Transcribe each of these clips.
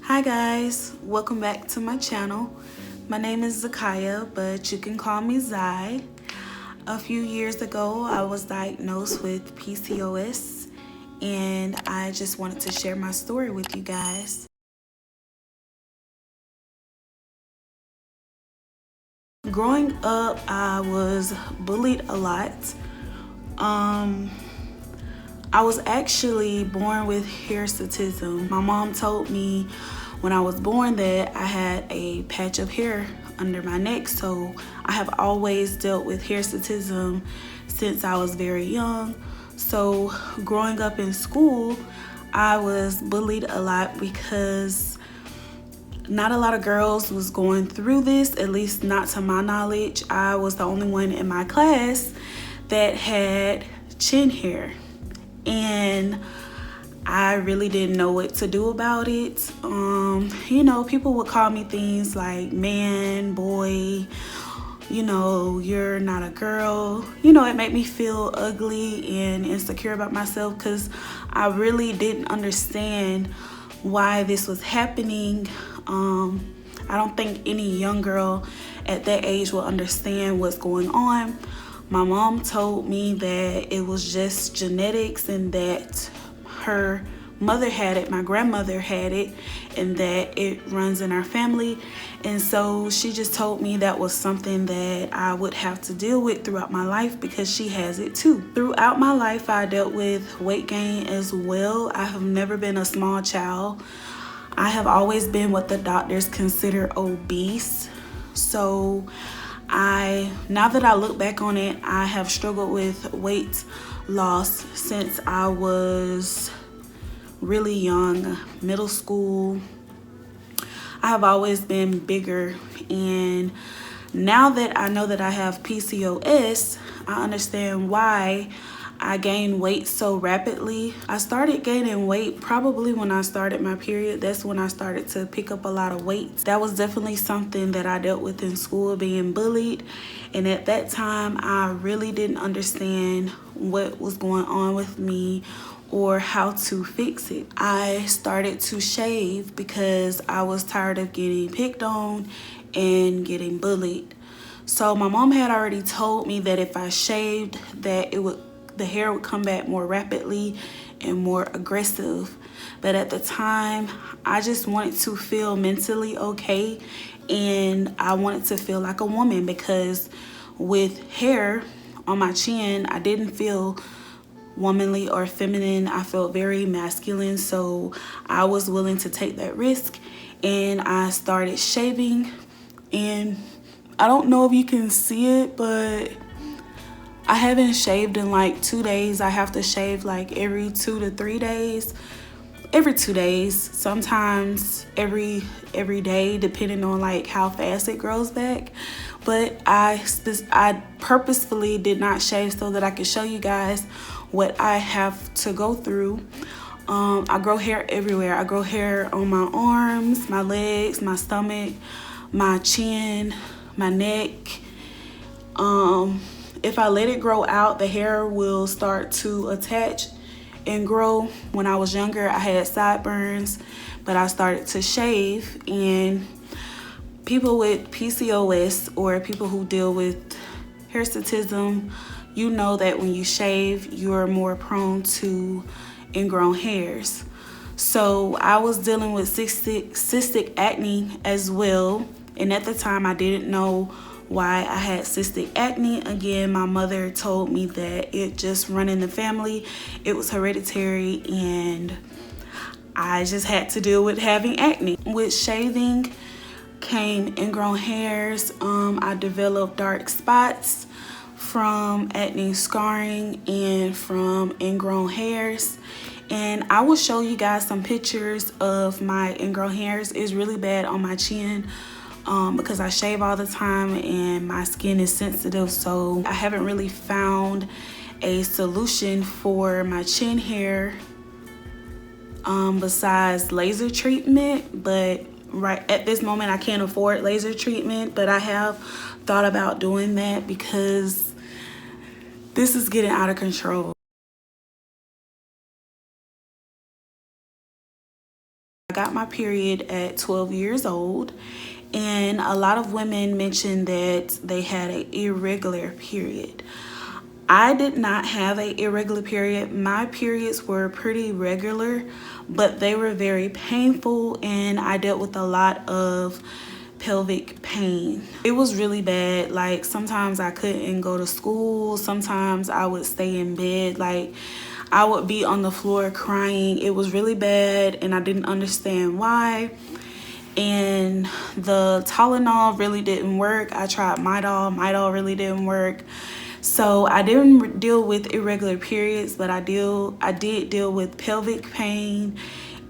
Hi guys, welcome back to my channel. My name is Zakaya, but you can call me Zai. A few years ago, I was diagnosed with PCOS, and I just wanted to share my story with you guys. Growing up, I was bullied a lot. I was actually born with hirsutism. My mom told me when I was born that I had a patch of hair under my neck, so I have always dealt with hirsutism since I was very young. So growing up in school, I was bullied a lot because not a lot of girls was going through this, at least not to my knowledge. I was the only one in my class that had chin hair, and I really didn't know what to do about it. People would call me things like man, boy, you're not a girl. It made me feel ugly and insecure about myself because I really didn't understand why this was happening. I don't think any young girl at that age will understand what's going on. My mom told me that it was just genetics and that her mother had it, my grandmother had it, and that it runs in our family. And so she just told me that was something that I would have to deal with throughout my life because she has it too. Throughout my life, I dealt with weight gain as well. I have never been a small child. I have always been what the doctors consider obese. So now that I look back on it, I have struggled with weight loss since I was really young, middle school. I have always been bigger, and now that I know that I have PCOS, I understand why I gained weight so rapidly. I started gaining weight probably when I started my period. That's when I started to pick up a lot of weight. That was definitely something that I dealt with in school, being bullied. And at that time, I really didn't understand what was going on with me or how to fix it. I started to shave because I was tired of getting picked on and getting bullied. So my mom had already told me that if I shaved, that the hair would come back more rapidly and more aggressive. But at the time, I just wanted to feel mentally okay, and I wanted to feel like a woman because with hair on my chin, I didn't feel womanly or feminine. I felt very masculine, so I was willing to take that risk, and I started shaving. And I don't know if you can see it, but I haven't shaved in like 2 days. I have to shave like every 2 to 3 days. Every 2 days, sometimes every day, depending on like how fast it grows back. But I purposefully did not shave so that I could show you guys what I have to go through. I grow hair everywhere. I grow hair on my arms, my legs, my stomach, my chin, my neck. If I let it grow out, the hair will start to attach and grow. When I was younger, I had sideburns, but I started to shave. And people with PCOS or people who deal with hirsutism, you know that when you shave, you're more prone to ingrown hairs. So I was dealing with cystic acne as well. And at the time, I didn't know why I had cystic acne. Again, my mother told me that it just run in the family. It was hereditary, and I just had to deal with having acne. With shaving came ingrown hairs. I developed dark spots from acne scarring and from ingrown hairs. And I will show you guys some pictures of my ingrown hairs. It's really bad on my chin. Because I shave all the time and my skin is sensitive, so I haven't really found a solution for my chin hair besides laser treatment. But right at this moment, I can't afford laser treatment, but I have thought about doing that because this is getting out of control. got my period at 12 years old, and a lot of women mentioned that they had an irregular period. I did not have an irregular period. My periods were pretty regular, but they were very painful, and I dealt with a lot of pelvic pain. It was really bad. Like, sometimes I couldn't go to school. Sometimes I would stay in bed. Like, I would be on the floor crying. It was really bad, and I didn't understand why. And the Tylenol really didn't work. I tried Midol really didn't work. So I didn't deal with irregular periods, but I did deal with pelvic pain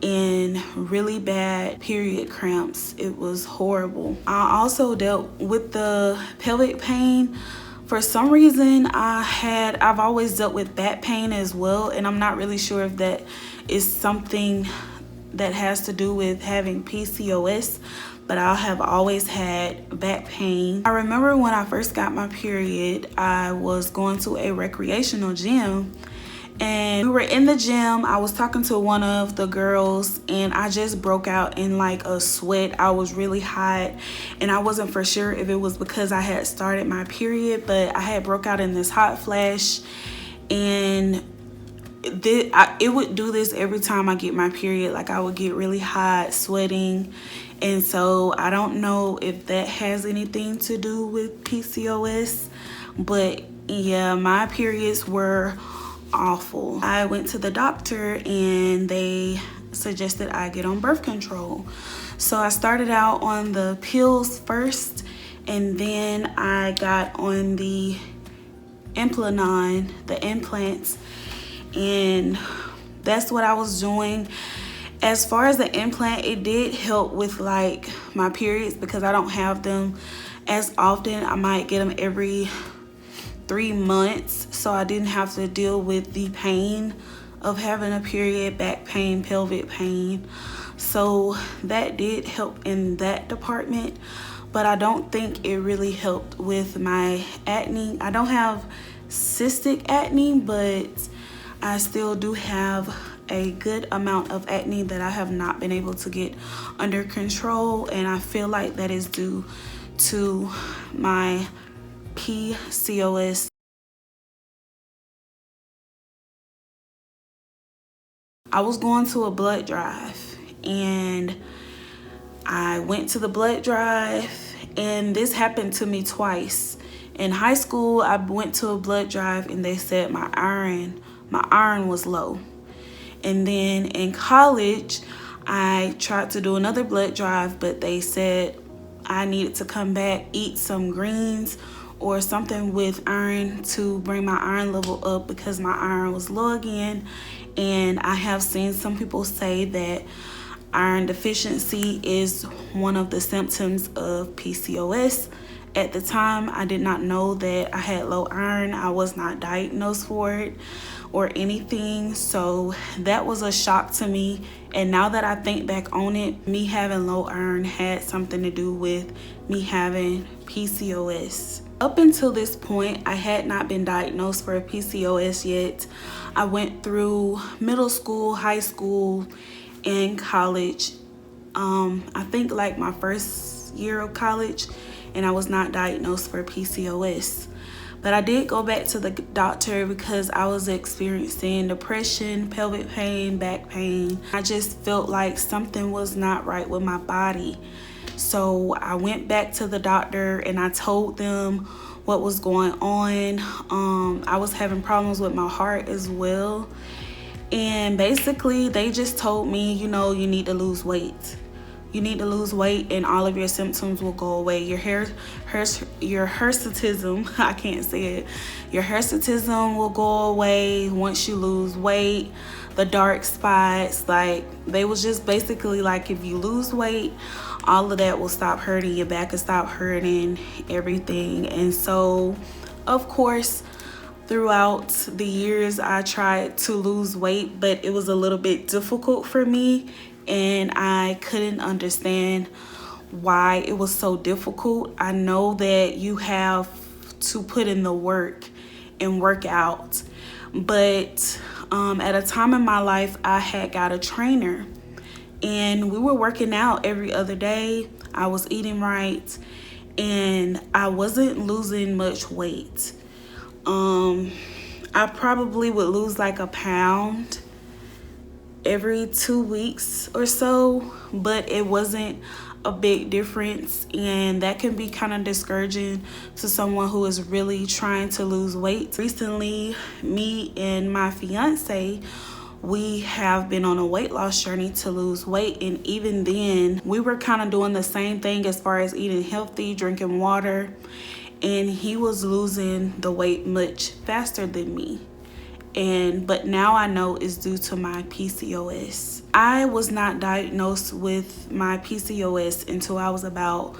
and really bad period cramps. It was horrible. I also dealt with the pelvic pain. For some reason, I've always dealt with back pain as well, and I'm not really sure if that is something that has to do with having PCOS, but I have always had back pain. I remember when I first got my period, I was going to a recreational gym, and we were in the gym. I was talking to one of the girls, and I just broke out in like a sweat. I was really hot, and I wasn't for sure if it was because I had started my period, but I had broke out in this hot flash, and it would do this every time I get my period. Like, I would get really hot, sweating, and so I don't know if that has anything to do with PCOS, but yeah, my periods were awful. I went to the doctor, and they suggested I get on birth control. So I started out on the pills first, and then I got on the Implanon, the implants, and that's what I was doing. As far as the implant, it did help with like my periods because I don't have them as often. I might get them every 3 months, so I didn't have to deal with the pain of having a period, back pain, pelvic pain. So that did help in that department, but I don't think it really helped with my acne. I don't have cystic acne, but I still do have a good amount of acne that I have not been able to get under control, and I feel like that is due to my PCOS. I was going to a blood drive, and I went to the blood drive, and this happened to me twice. In high school, I went to a blood drive, and they said my iron was low. And then in college, I tried to do another blood drive, but they said I needed to come back, eat some greens or something with iron to bring my iron level up because my iron was low again. And I have seen some people say that iron deficiency is one of the symptoms of PCOS. At the time, I did not know that I had low iron. I was not diagnosed for it or anything, so that was a shock to me. And now that I think back on it, me having low iron had something to do with me having PCOS. Up until this point, I had not been diagnosed for PCOS yet. I went through middle school, high school, and college. I think like my first year of college, and I was not diagnosed for PCOS. But I did go back to the doctor because I was experiencing depression, pelvic pain, back pain. I just felt like something was not right with my body. So I went back to the doctor, and I told them what was going on. I was having problems with my heart as well. And basically they just told me, you know, you need to lose weight. You need to lose weight and all of your symptoms will go away. Your hirsutism, I can't say it. Your hirsutism will go away once you lose weight. The dark spots, like, they was just basically like, if you lose weight, all of that will stop hurting. Your back will stop hurting, everything. And so, of course, throughout the years, I tried to lose weight, but it was a little bit difficult for me. And I couldn't understand why it was so difficult. I know that you have to put in the work and work out, but at a time in my life, I had got a trainer, And we were working out every other day. I was eating right, and I wasn't losing much weight. I probably would lose like a pound every 2 weeks or so, but it wasn't a big difference, and that can be kind of discouraging to someone who is really trying to lose weight. Recently, me and my fiance, we have been on a weight loss journey to lose weight, and even then we were kind of doing the same thing as far as eating healthy, drinking water, and he was losing the weight much faster than me. But now I know it's due to my PCOS. I was not diagnosed with my PCOS until I was about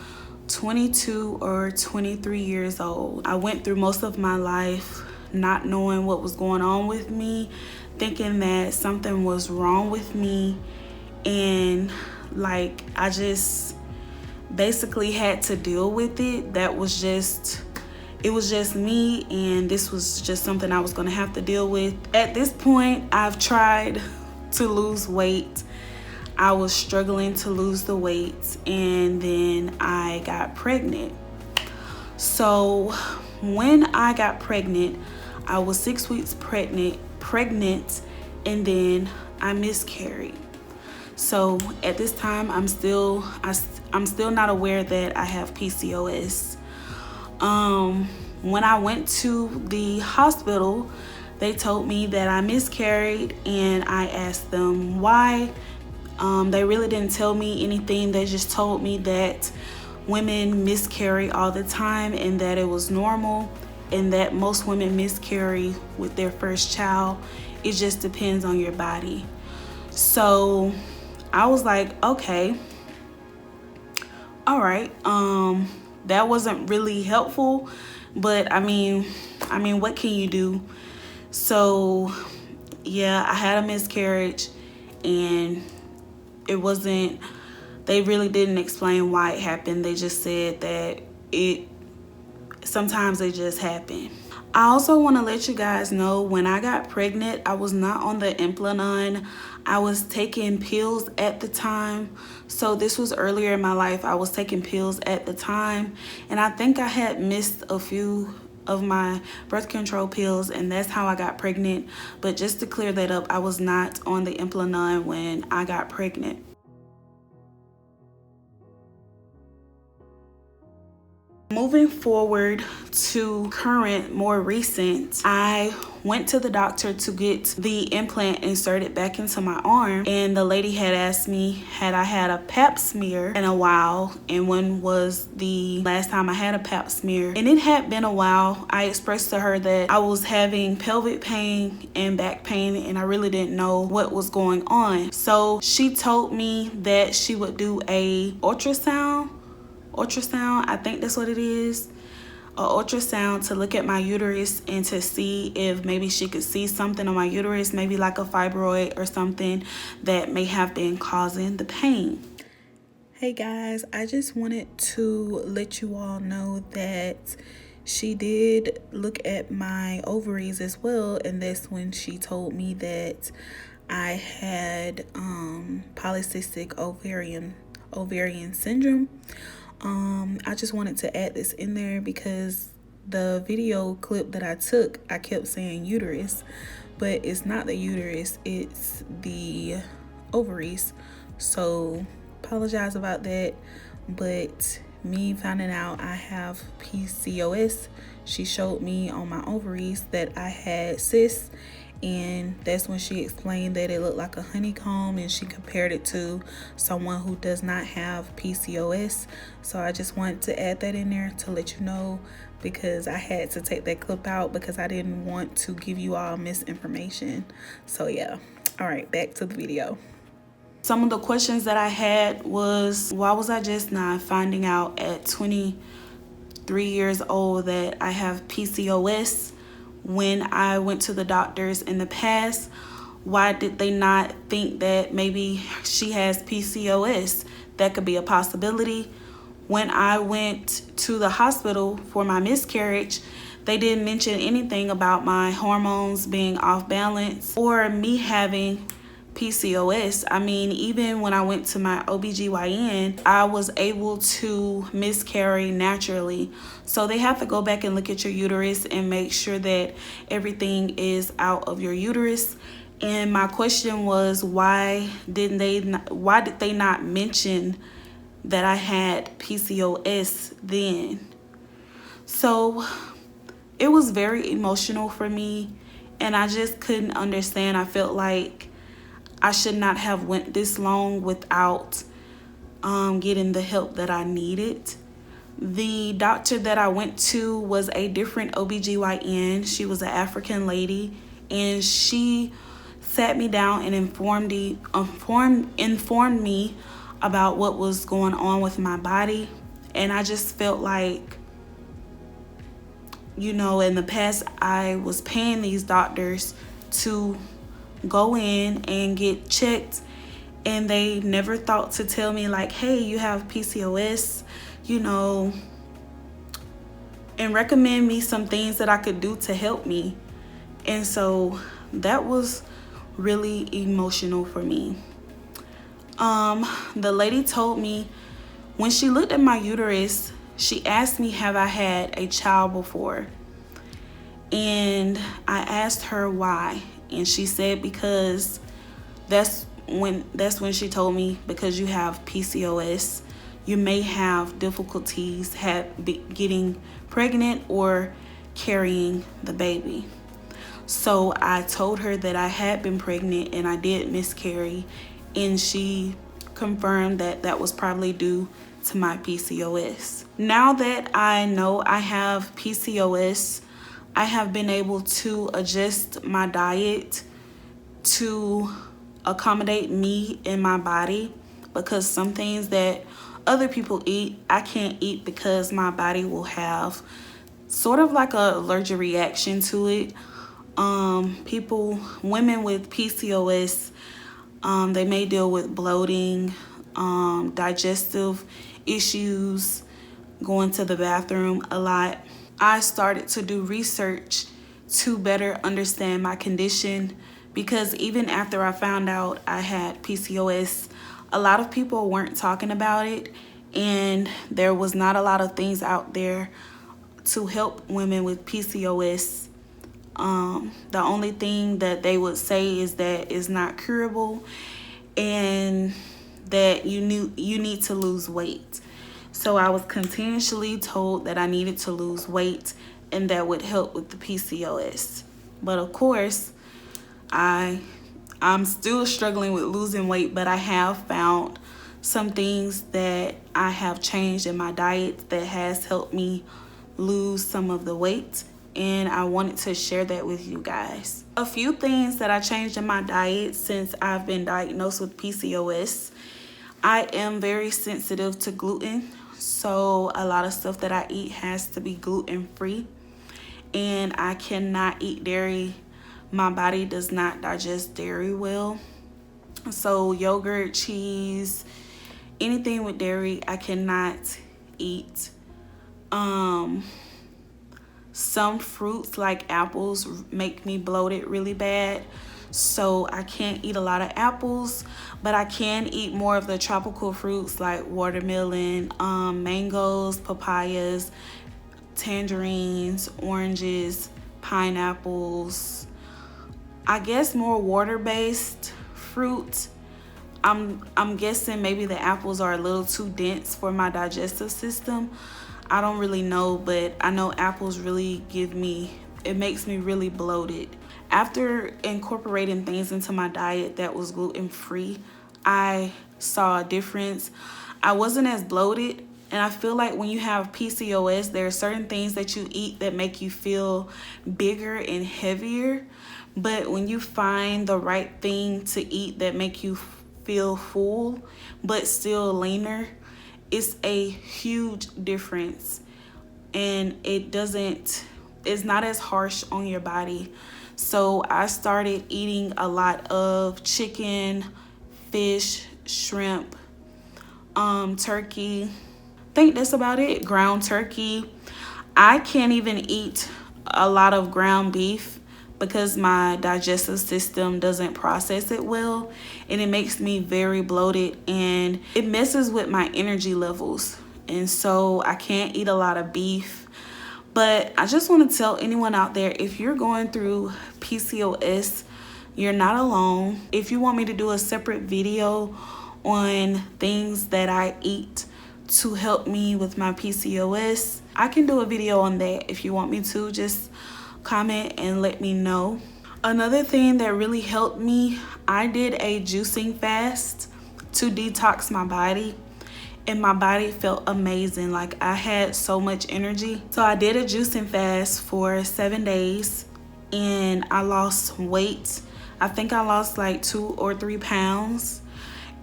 22 or 23 years old. I went through most of my life not knowing what was going on with me, thinking that something was wrong with me, and like I just basically had to deal with it. It was just me, and this was just something I was gonna have to deal with. At this point, I've tried to lose weight. I was struggling to lose the weight, and then I got pregnant. So when I got pregnant, I was 6 weeks pregnant, and then I miscarried. So at this time, I'm still not aware that I have PCOS. When I went to the hospital, they told me that I miscarried, and I asked them why. They really didn't tell me anything. They just told me that women miscarry all the time and that it was normal, and that most women miscarry with their first child. It just depends on your body. So I was like, okay, all right. That wasn't really helpful, but I mean, what can you do? So yeah, I had a miscarriage, and they really didn't explain why it happened. They just said that sometimes it just happened. I also want to let you guys know, when I got pregnant, I was not on the Implanon. I was taking pills at the time. So this was earlier in my life. I was taking pills at the time, and I think I had missed a few of my birth control pills, and that's how I got pregnant. But just to clear that up, I was not on the Implanon when I got pregnant. Moving forward to current, more recent, I went to the doctor to get the implant inserted back into my arm, and the lady had asked me, had I had a pap smear in a while, and when was the last time I had a pap smear. And it had been a while. I expressed to her that I was having pelvic pain and back pain, and I really didn't know what was going on. So she told me that she would do a ultrasound, I think that's what it is, an ultrasound to look at my uterus and to see if maybe she could see something on my uterus, maybe like a fibroid or something that may have been causing the pain. Hey guys, I just wanted to let you all know that she did look at my ovaries as well, and that's when she told me that I had Polycystic Ovarian Syndrome. I just wanted to add this in there because the video clip that I took, I kept saying uterus, but it's not the uterus, it's the ovaries. So apologize about that. But me finding out I have PCOS, she showed me on my ovaries that I had cysts, and that's when she explained that it looked like a honeycomb, and she compared it to someone who does not have PCOS. So I just wanted to add that in there to let you know, because I had to take that clip out because I didn't want to give you all misinformation. So yeah, all right, back to the video. Some of the questions that I had was, why was I just not finding out at 23 years old that I have PCOS? When I went to the doctors in the past, why did they not think that maybe she has PCOS? That could be a possibility. When I went to the hospital for my miscarriage, they didn't mention anything about my hormones being off balance or me having PCOS. I mean, even when I went to my OBGYN, I was able to miscarry naturally. So they have to go back and look at your uterus and make sure that everything is out of your uterus. And my question was, why did they not mention that I had PCOS then? So it was very emotional for me, and I just couldn't understand. I felt like I should not have went this long without getting the help that I needed. The doctor that I went to was a different OBGYN. She was an African lady, and she sat me down and informed me about what was going on with my body. And I just felt like, you know, in the past I was paying these doctors to go in and get checked, and they never thought to tell me like, hey, you have PCOS, you know, and recommend me some things that I could do to help me. And so that was really emotional for me. The lady told me, when she looked at my uterus, she asked me, have I had a child before? And I asked her why, and she said because that's when she told me, because you have PCOS, you may have difficulties getting pregnant or carrying the baby. So I told her that I had been pregnant and I did miscarry, and she confirmed that that was probably due to my PCOS. Now that I know I have PCOS, I have been able to adjust my diet to accommodate me and my body, because some things that other people eat, I can't eat because my body will have sort of like an allergic reaction to it. Women with PCOS, they may deal with bloating, digestive issues, going to the bathroom a lot. I started to do research to better understand my condition, because even after I found out I had PCOS, a lot of people weren't talking about it, and there was not a lot of things out there to help women with PCOS. The only thing that they would say is that it's not curable and that you need to lose weight. So I was continuously told that I needed to lose weight and that would help with the PCOS. But of course, I'm still struggling with losing weight, but I have found some things that I have changed in my diet that has helped me lose some of the weight, and I wanted to share that with you guys. A few things that I changed in my diet since I've been diagnosed with PCOS. I am very sensitive to gluten, so a lot of stuff that I eat has to be gluten-free, and I cannot eat dairy. My body does not digest dairy well. So yogurt, cheese, anything with dairy, I cannot eat. Some fruits like apples make me bloated really bad, so I can't eat a lot of apples, but I can eat more of the tropical fruits like watermelon, mangoes, papayas, tangerines, oranges, pineapples. I guess more water-based fruit. I'm guessing maybe the apples are a little too dense for my digestive system. I don't really know, but I know apples really it makes me really bloated. After incorporating things into my diet that was gluten-free, I saw a difference. I wasn't as bloated, and I feel like when you have PCOS, there are certain things that you eat that make you feel bigger and heavier. But when you find the right thing to eat that make you feel full but still leaner, it's a huge difference, and it's not as harsh on your body. So I started eating a lot of chicken, fish, shrimp, turkey. I think that's about it. Ground turkey. I can't even eat a lot of ground beef because my digestive system doesn't process it well, and it makes me very bloated, and it messes with my energy levels. And so I can't eat a lot of beef. But I just want to tell anyone out there, if you're going through PCOS, you're not alone. If you want me to do a separate video on things that I eat to help me with my PCOS, I can do a video on that. If you want me to, just comment and let me know. Another thing that really helped me, I did a juicing fast to detox my body, and my body felt amazing. Like, I had so much energy. So I did a juicing fast for 7 days, and I lost weight. I think I lost like 2 or 3 pounds,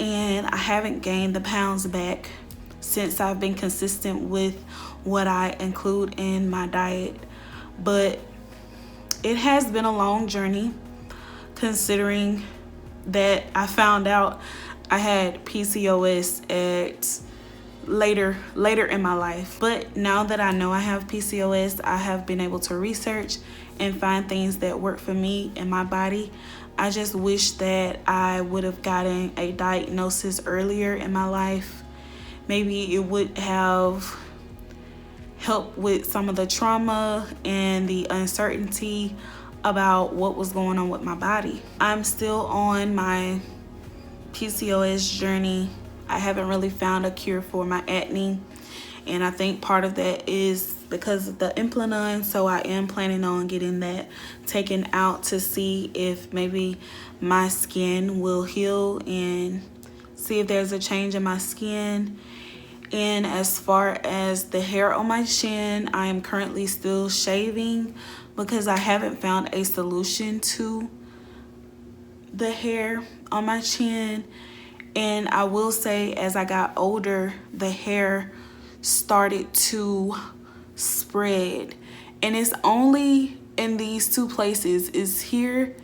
and I haven't gained the pounds back since I've been consistent with what I include in my diet. But it has been a long journey, considering that I found out I had PCOS at later in my life. But now that I know I have PCOS, I have been able to research and find things that work for me and my body. I just wish that I would have gotten a diagnosis earlier in my life. Maybe it would have helped with some of the trauma and the uncertainty about what was going on with my body. I'm still on my PCOS journey. I haven't really found a cure for my acne, and I think part of that is because of the implant, so I am planning on getting that taken out to see if maybe my skin will heal and see if there's a change in my skin. And as far as the hair on my chin, I am currently still shaving because I haven't found a solution to the hair on my chin. And I will say, as I got older, the hair started to spread, and it's only in these 2 places. It's here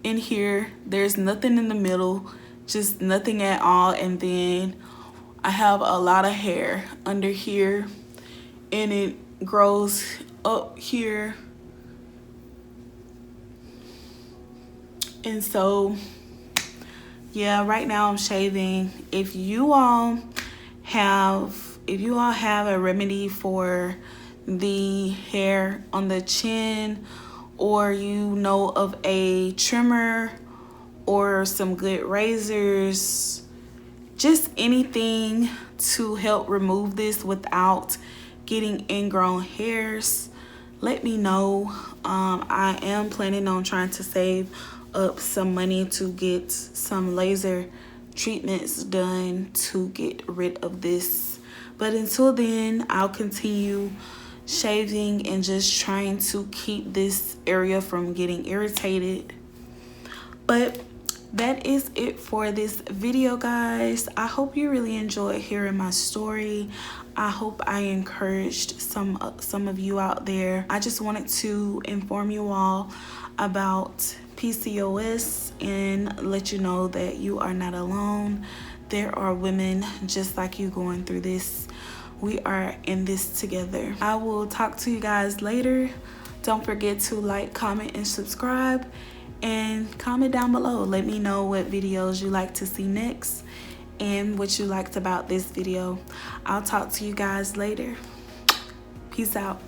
and here. There's nothing in the middle, just nothing at all. And then I have a lot of hair under here, and it grows up here. And so yeah, right now I'm shaving. If you all have a remedy for the hair on the chin, or you know of a trimmer or some good razors, just anything to help remove this without getting ingrown hairs, let me know. I am planning on trying to save up some money to get some laser treatments done to get rid of this. But until then, I'll continue shaving and just trying to keep this area from getting irritated. But that is it for this video, guys. I hope you really enjoyed hearing my story. I hope I encouraged some of you out there. I just wanted to inform you all about PCOS and let you know that you are not alone. There are women just like you going through this. We are in this together. I will talk to you guys later. Don't forget to like, comment, and subscribe, and comment down below. Let me know what videos you like to see next and what you liked about this video. I'll talk to you guys later. Peace out.